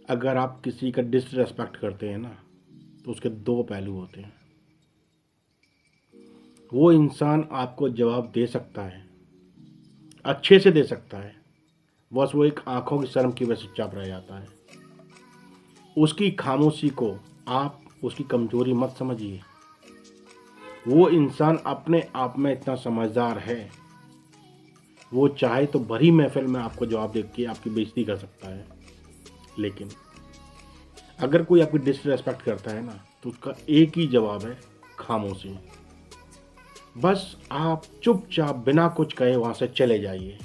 अगर आप किसी का डिसरिस्पेक्ट करते हैं ना, तो उसके दो पहलू होते हैं। वो इंसान आपको जवाब दे सकता है, अच्छे से दे सकता है, बस वो एक आंखों की शर्म की वजह से चुप रह जाता है। उसकी खामोशी को आप उसकी कमजोरी मत समझिए। वो इंसान अपने आप में इतना समझदार है, वो चाहे तो भरी महफिल में आपको जवाब दे के आपकी बेइज्जती कर सकता है। लेकिन अगर कोई आपकी डिसरिस्पेक्ट करता है ना, तो उसका एक ही जवाब है, खामोशी। बस आप चुपचाप बिना कुछ कहे वहां से चले जाइए।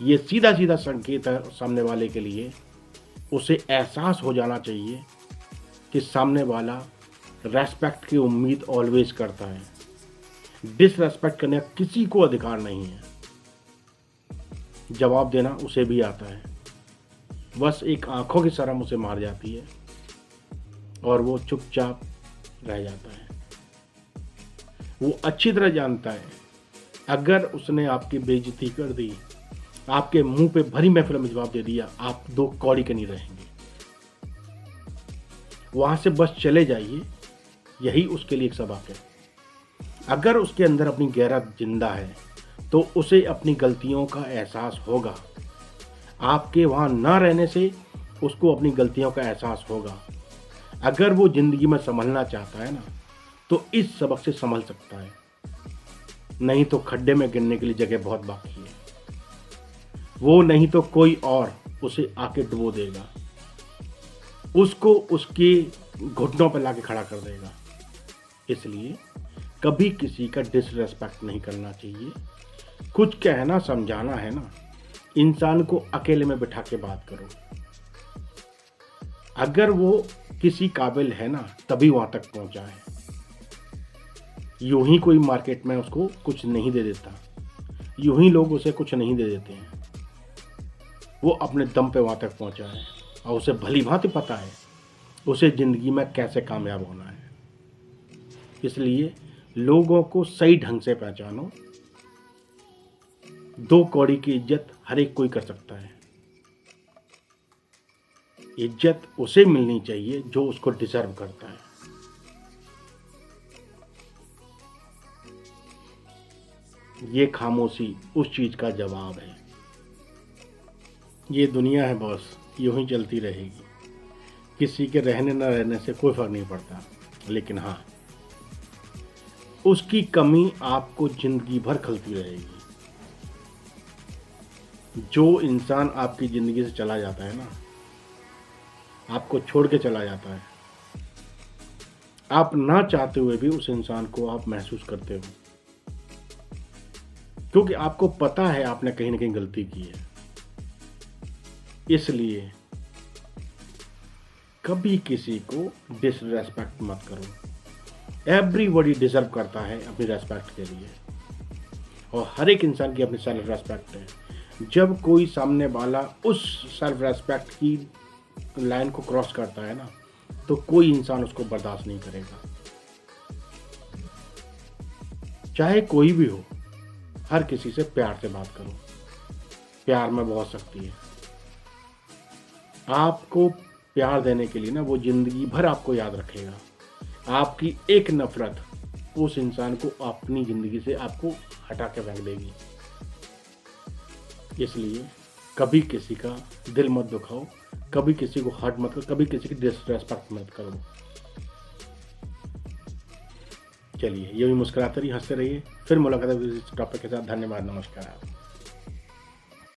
ये सीधा सीधा संकेत है सामने वाले के लिए। उसे एहसास हो जाना चाहिए कि सामने वाला रेस्पेक्ट की उम्मीद ऑलवेज करता है। डिसरेस्पेक्ट करने का किसी को अधिकार नहीं है। जवाब देना उसे भी आता है, बस एक आंखों की शर्म उसे मार जाती है और वो चुपचाप रह जाता है। वो अच्छी तरह जानता है, अगर उसने आपकी बेइज्जती कर दी, आपके मुंह पे भरी महफिल में जवाब दे दिया, आप दो कौड़ी के नहीं रहेंगे। वहां से बस चले जाइए, यही उसके लिए एक सबक है। अगर उसके अंदर अपनी गैरत जिंदा है, तो उसे अपनी गलतियों का एहसास होगा। आपके वहां ना रहने से उसको अपनी गलतियों का एहसास होगा। अगर वो जिंदगी में संभलना चाहता है ना, तो इस सबक से संभल सकता है, नहीं तो खड्डे में गिरने के लिए जगह बहुत बाकी है। वो नहीं तो कोई और उसे आके डुबो देगा, उसको उसके घुटनों पर लाके खड़ा कर देगा। इसलिए कभी किसी का डिसरेस्पेक्ट नहीं करना चाहिए। कुछ कहना समझाना है ना, इंसान को अकेले में बिठा के बात करो। अगर वो किसी काबिल है ना, तभी वहां तक पहुंचा है। यूं ही कोई मार्केट में उसको कुछ नहीं दे देता, यूं ही लोग उसे कुछ नहीं दे देते हैं। वो अपने दम पे वहां तक पहुंचा है और उसे भली भांति पता है उसे जिंदगी में कैसे कामयाब होना है। इसलिए लोगों को सही ढंग से पहचानो। दो कौड़ी की इज्जत हर एक कोई कर सकता है। इज्जत उसे मिलनी चाहिए जो उसको डिजर्व करता है। ये खामोशी उस चीज का जवाब है। ये दुनिया है बॉस, यूं ही चलती रहेगी। किसी के रहने न रहने से कोई फर्क नहीं पड़ता, लेकिन हाँ, उसकी कमी आपको जिंदगी भर खलती रहेगी। जो इंसान आपकी जिंदगी से चला जाता है ना, आपको छोड़ के चला जाता है, आप ना चाहते हुए भी उस इंसान को आप महसूस करते हो, क्योंकि आपको पता है आपने कहीं ना कहीं गलती की है। इसलिए कभी किसी को डिसरेस्पेक्ट मत करो। एवरीबॉडी डिजर्व करता है अपनी रेस्पेक्ट के लिए, और हर एक इंसान की अपनी सेल्फ रेस्पेक्ट है। जब कोई सामने वाला उस सेल्फ रेस्पेक्ट की लाइन को क्रॉस करता है ना, तो कोई इंसान उसको बर्दाश्त नहीं करेगा, चाहे कोई भी हो। हर किसी से प्यार से बात करो, प्यार में बहुत शक्ति है। आपको प्यार देने के लिए ना, वो जिंदगी भर आपको याद रखेगा। आपकी एक नफरत उस इंसान को अपनी जिंदगी से आपको हटा के फेंक देगी। इसलिए कभी किसी का दिल मत दुखाओ, कभी किसी को हर्ट मत करो, कभी किसी की डिसरेस्पेक्ट मत करो। चलिए, ये भी मुस्कुराते रहिए, हंसते रहिए। फिर मुलाकात है इस टॉपिक के साथ। धन्यवाद, नमस्कार।